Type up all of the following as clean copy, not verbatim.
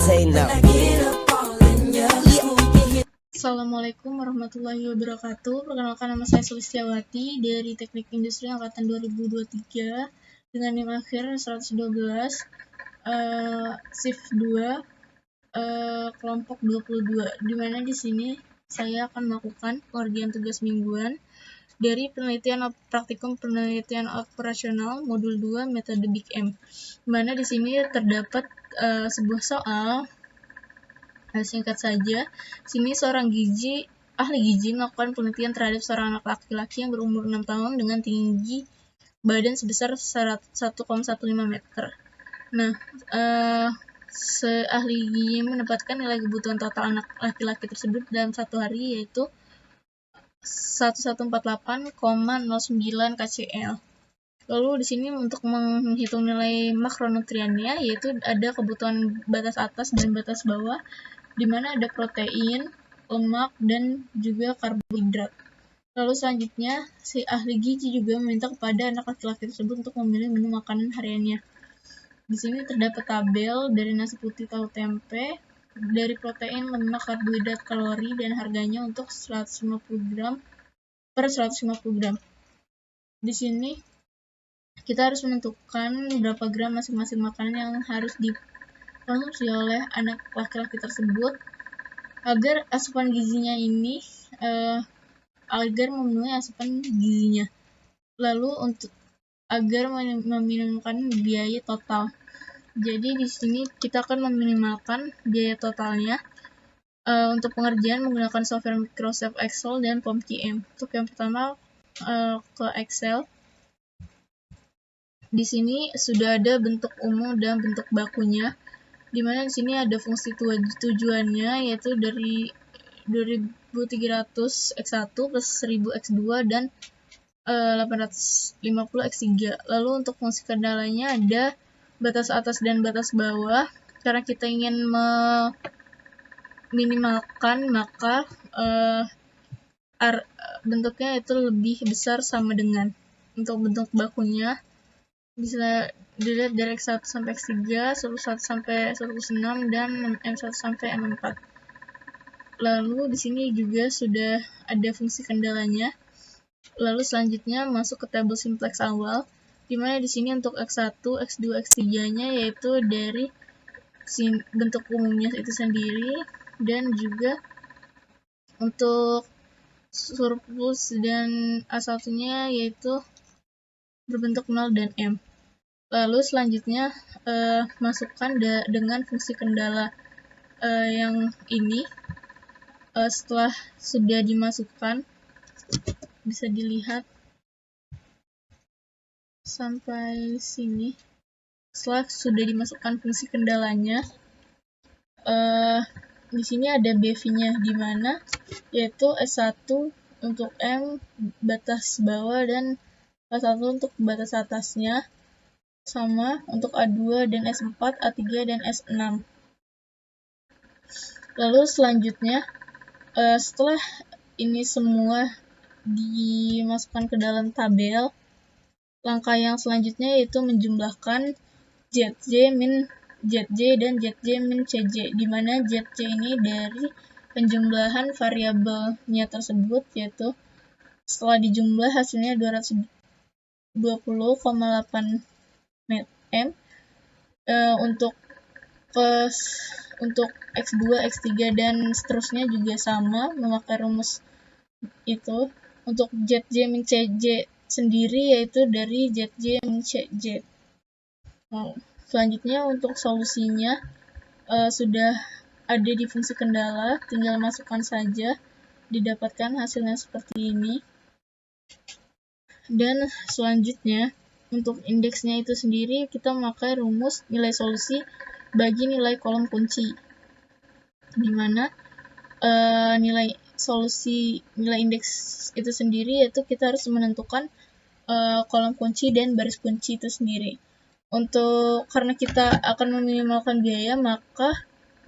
say no. Assalamualaikum warahmatullahi wabarakatuh. Perkenalkan, nama saya Sulistiawati dari Teknik Industri Angkatan 2023 dengan NIM akhir 112, shift 2, kelompok 22, di mana di sini saya akan melakukan pengerjaan tugas mingguan dari praktikum penelitian operasional modul 2 metode Big M. Di mana di sini terdapat sebuah soal. Singkat saja, sini seorang ahli gizi melakukan penelitian terhadap seorang anak laki-laki yang berumur 6 tahun dengan tinggi badan sebesar 1,15 meter. Nah, ahli gizi mendapatkan nilai kebutuhan total anak laki-laki tersebut dalam satu hari, yaitu 1148,09 kcal. Lalu di sini untuk menghitung nilai makronutriennya, yaitu ada kebutuhan batas atas dan batas bawah, di mana ada protein, lemak, dan juga karbohidrat. Lalu selanjutnya, si ahli gizi juga meminta kepada anak laki-laki tersebut untuk memilih menu makanan hariannya. Di sini terdapat tabel dari nasi putih, tahu, tempe, dari protein, lemak, karbohidrat, kalori, dan harganya untuk 150 gram per 150 gram. Di sini kita harus menentukan berapa gram masing-masing makanan yang harus dikonsumsi oleh anak laki-laki tersebut agar asupan gizinya ini agar memenuhi asupan gizinya. Lalu untuk agar meminimalkan biaya total. Jadi di sini kita akan meminimalkan biaya totalnya untuk pengerjaan menggunakan software Microsoft Excel dan POM-QM. Untuk yang pertama ke Excel. Di sini sudah ada bentuk umum dan bentuk bakunya, di mana di sini ada fungsi tujuannya, yaitu dari 2300 X1 plus 1000 X2 dan 850 X3. Lalu untuk fungsi kendalanya ada batas atas dan batas bawah. Karena kita ingin meminimalkan, maka bentuknya itu lebih besar sama dengan. Untuk bentuk bakunya bisa dilihat dari X1 sampai X3, 1 sampai 106, dan M1 sampai M4. Lalu di sini juga sudah ada fungsi kendalanya. Lalu selanjutnya masuk ke tabel simplex awal, di mana di sini untuk X1, X2, X3-nya yaitu dari bentuk umumnya itu sendiri, dan juga untuk surplus dan A1-nya yaitu berbentuk 0 dan M. Lalu selanjutnya masukkan dengan fungsi kendala yang ini. Setelah sudah dimasukkan, bisa dilihat sampai sini. Setelah sudah dimasukkan fungsi kendalanya, di sini ada BV-nya, di mana yaitu S1 untuk M batas bawah dan A1 untuk batas atasnya, sama untuk A2 dan S4, A3 dan S6. Lalu selanjutnya, setelah ini semua dimasukkan ke dalam tabel, langkah yang selanjutnya yaitu menjumlahkan ZJ min ZJ dan ZJ min CJ, di mana ZJ ini dari penjumlahan variabelnya tersebut, yaitu setelah dijumlah hasilnya 220,8 M. Untuk X2, X3, dan seterusnya juga sama, memakai rumus itu. Untuk ZJ min CJ sendiri yaitu dari ZJ min CJ. Selanjutnya untuk solusinya sudah ada di fungsi kendala, tinggal masukkan saja, didapatkan hasilnya seperti ini. Dan selanjutnya untuk indeksnya itu sendiri kita memakai rumus nilai solusi bagi nilai kolom kunci, di mana nilai indeks itu sendiri yaitu kita harus menentukan kolom kunci dan baris kunci itu sendiri. Karena kita akan meminimalkan biaya, maka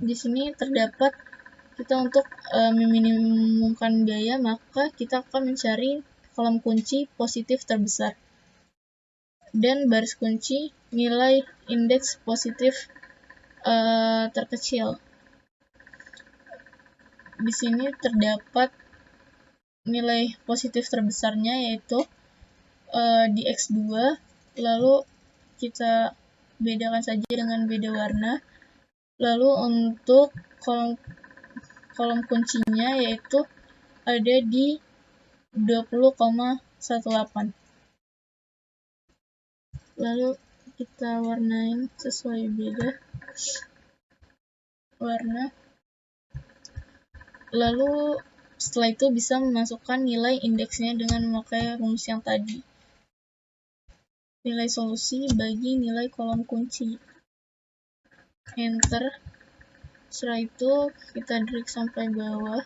di sini terdapat kita untuk meminimumkan biaya, maka kita akan mencari kolom kunci positif terbesar dan baris kunci nilai indeks positif terkecil. Di sini terdapat nilai positif terbesarnya, yaitu di X2, lalu kita bedakan saja dengan beda warna. Lalu untuk kolom kuncinya yaitu ada di 20,18. Lalu kita warnain sesuai beda warna. Lalu setelah itu bisa memasukkan nilai indeksnya dengan memakai rumus yang tadi. Nilai solusi bagi nilai kolom kunci. Enter. Setelah itu kita drag sampai bawah.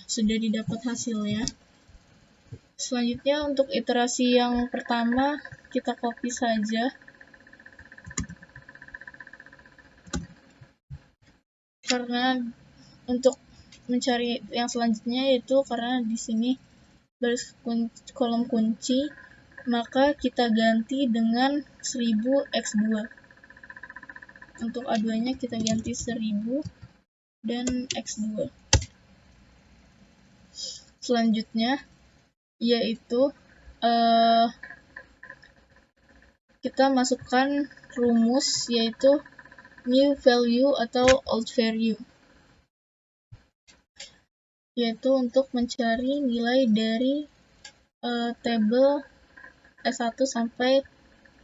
Sudah didapat hasilnya. Selanjutnya untuk iterasi yang pertama kita copy saja. Karena untuk mencari yang selanjutnya, yaitu karena di sini baris kolom kunci, maka kita ganti dengan 1000x2. Untuk A2-nya kita ganti 1000 dan x2. Selanjutnya yaitu kita masukkan rumus, yaitu new value atau old value, yaitu untuk mencari nilai dari tabel S1 sampai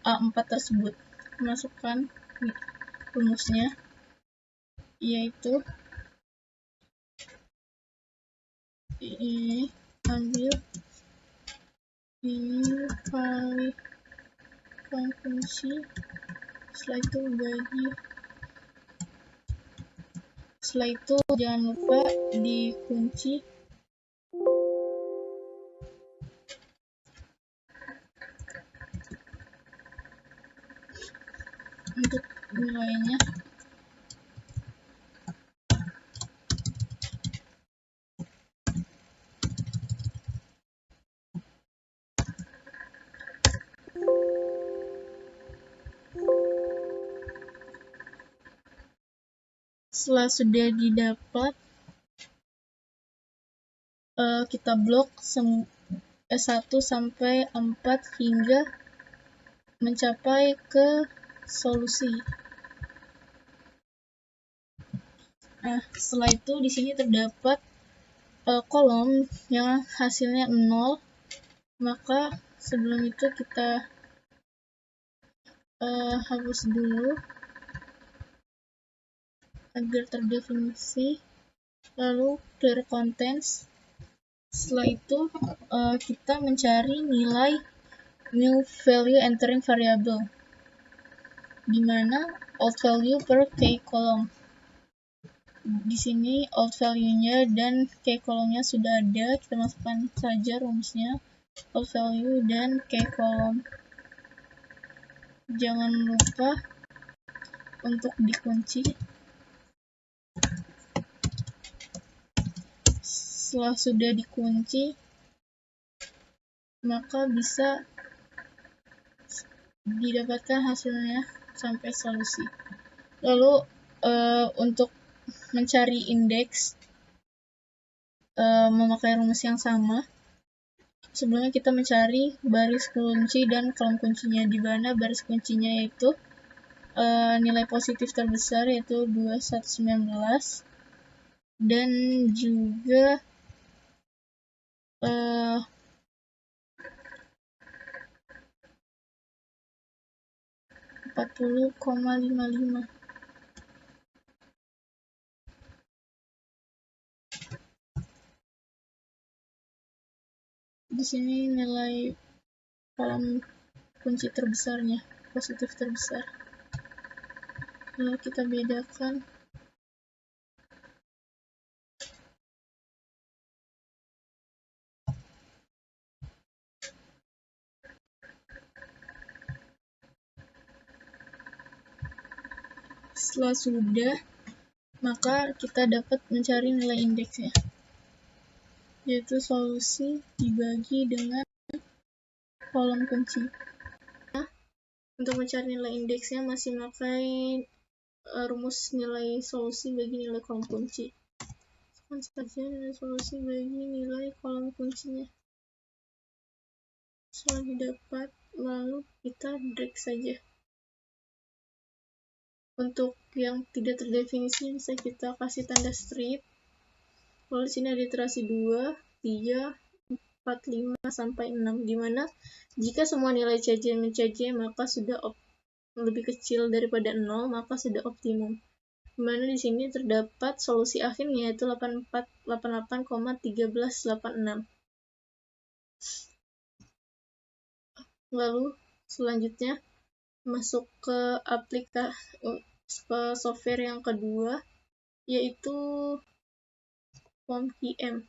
A4 tersebut. Masukkan rumusnya, yaitu ini, ambil ini kali fungsi, setelah itu bagi, setelah itu jangan lupa dikunci. Untuk nilainya setelah sudah didapat, kita blok S1 sampai 4 hingga mencapai ke solusi. Nah, setelah itu di sini terdapat kolom yang hasilnya 0, maka sebelum itu kita hapus dulu agar terdefinisi, lalu clear contents. Setelah itu kita mencari nilai new value entering variable, di mana old value per key column. Di sini old value-nya dan key column-nya sudah ada, kita masukkan saja rumusnya, old value dan key column. Jangan lupa untuk dikunci. Setelah sudah dikunci, maka bisa didapatkan hasilnya sampai solusi. Lalu untuk mencari indeks memakai rumus yang sama. Sebelumnya kita mencari baris kunci dan kolom kuncinya, di mana baris kuncinya yaitu nilai positif terbesar, yaitu 2119, dan juga 40,55. Di sini nilai kolom kunci terbesarnya, positif terbesar. Lalu kita bedakan. Setelah sudah, maka kita dapat mencari nilai indeksnya, yaitu solusi dibagi dengan kolom kunci. Nah, untuk mencari nilai indeksnya masih memakai rumus nilai solusi bagi nilai kolom kunci. Tekan saja nilai solusi bagi nilai kolom kuncinya. Setelah didapat, lalu kita drag saja. Untuk yang tidak terdefinisi bisa kita kasih tanda strip. Lalu di sini ada iterasi 2, 3, 4, 5 sampai 6, di mana jika semua nilai CJ min CJ maka sudah lebih kecil daripada 0, maka sudah optimum. Di mana di sini terdapat solusi akhirnya yaitu 88,1386. Lalu selanjutnya masuk ke ke software yang kedua yaitu POM-QM,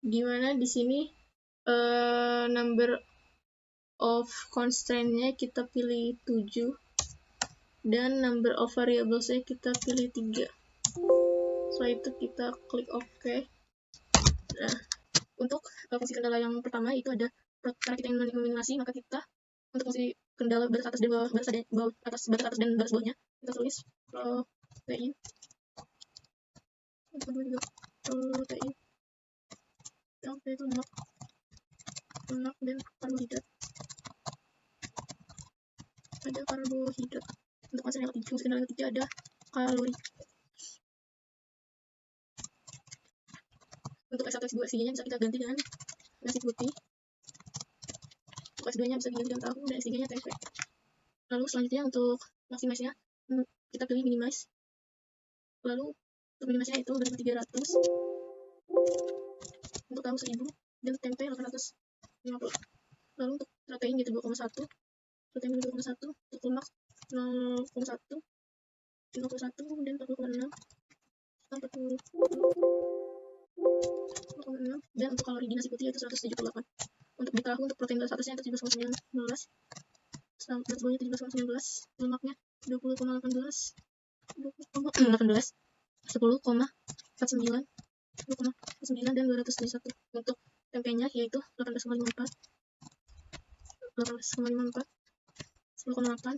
di mana di sini number of constraint-nya kita pilih 7 dan number of variables-nya kita pilih 3. Setelah itu kita klik OK. Nah, untuk fungsi kendala yang pertama itu ada karena kita ingin meminimasi, maka kita untuk fungsi kendala batas atas dan batas atas dan batas bawahnya kita tulis protein. Yang kedua juga protein. Yang ketiga itu lemak dan karbohidrat. Ada karbohidrat. Untuk fungsi kendala yang ketiga ada kalori. Untuk S1 S2 S3 nya bisa kita ganti dengan nasi putih. Untuk S2 nya bisa diganti dengan tahu dan S3 nya tempe. Lalu selanjutnya untuk maximize nya kita pilih minimize. Lalu untuk minimize nya itu berapa 300, untuk tahu 1000 dan tempe 850. Lalu untuk protein gitu 2,1, protein 2,1, untuk lemak 0,1, 51 dan 40,6, 40,6, dan untuk kalori di nasi putih itu 178. Untuk di tahu untuk protein batas atasnya itu 17,19, batas bawahnya 17,19, lemaknya 20,18, 10,49, 10,9 dan 271. Untuk tempenya yaitu 18,54, 10,8, 10,8,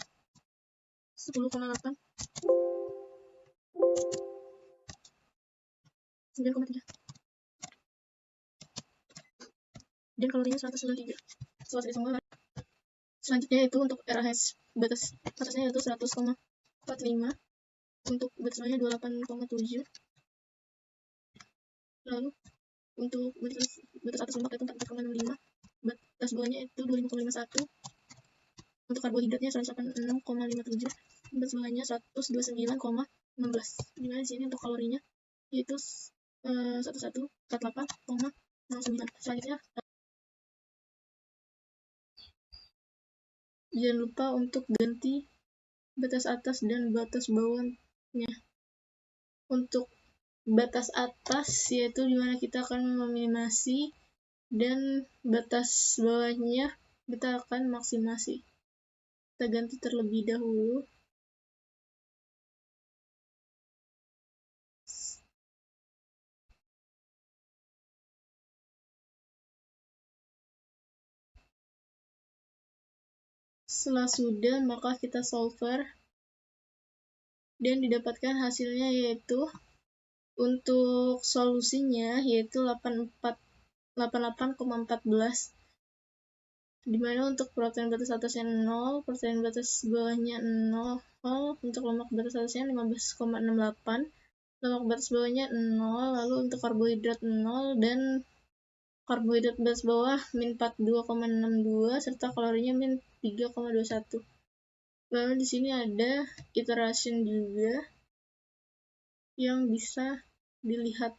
9,3, dan kalorinya 193. Setelah semua, selanjutnya itu untuk RAS batas atasnya yaitu 100,45, untuk batas bawahnya 28,7. Lalu untuk batas atas lemak itu 44,65, batas bawahnya itu 25,51. Untuk karbohidratnya 186,57, batas bawahnya 129,16. Dimana di sini untuk kalorinya yaitu 1148,09. Selanjutnya jangan lupa untuk ganti batas atas dan batas bawahnya. Untuk batas atas yaitu dimana kita akan meminimasi dan batas bawahnya kita akan maksimasi. Kita ganti terlebih dahulu. Setelah sudah, maka kita solver dan didapatkan hasilnya yaitu untuk solusinya yaitu 88,14, dimana untuk protein batas atasnya 0, protein batas bawahnya 0, untuk lemak batas atasnya 15,68, lemak batas bawahnya 0, lalu untuk karbohidrat 0 dan karbohidrat batas bawah min 42,62 serta kalorinya min 3,21. Lalu di sini ada iteration juga yang bisa dilihat.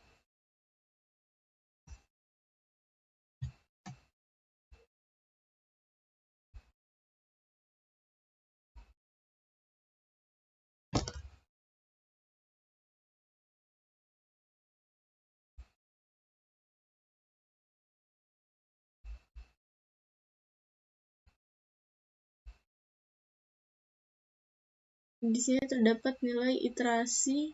Di sini terdapat nilai iterasi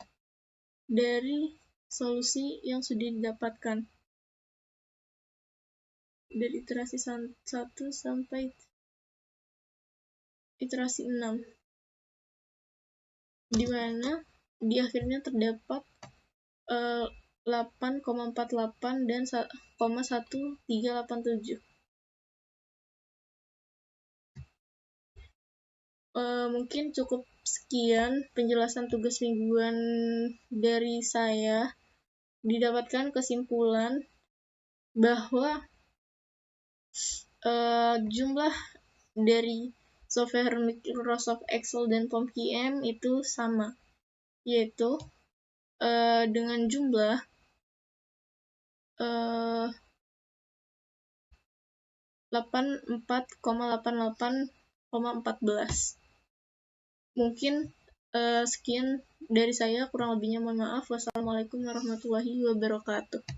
dari solusi yang sudah didapatkan. dari iterasi 1 sampai iterasi 6, di mana di akhirnya terdapat 8,48 dan 0,1387. Mungkin cukup sekian penjelasan tugas mingguan dari saya. Didapatkan kesimpulan bahwa jumlah dari software Microsoft Excel dan POM-PM itu sama, yaitu dengan jumlah 84,88,14. Mungkin sekian dari saya, kurang lebihnya mohon maaf. Wassalamualaikum warahmatullahi wabarakatuh.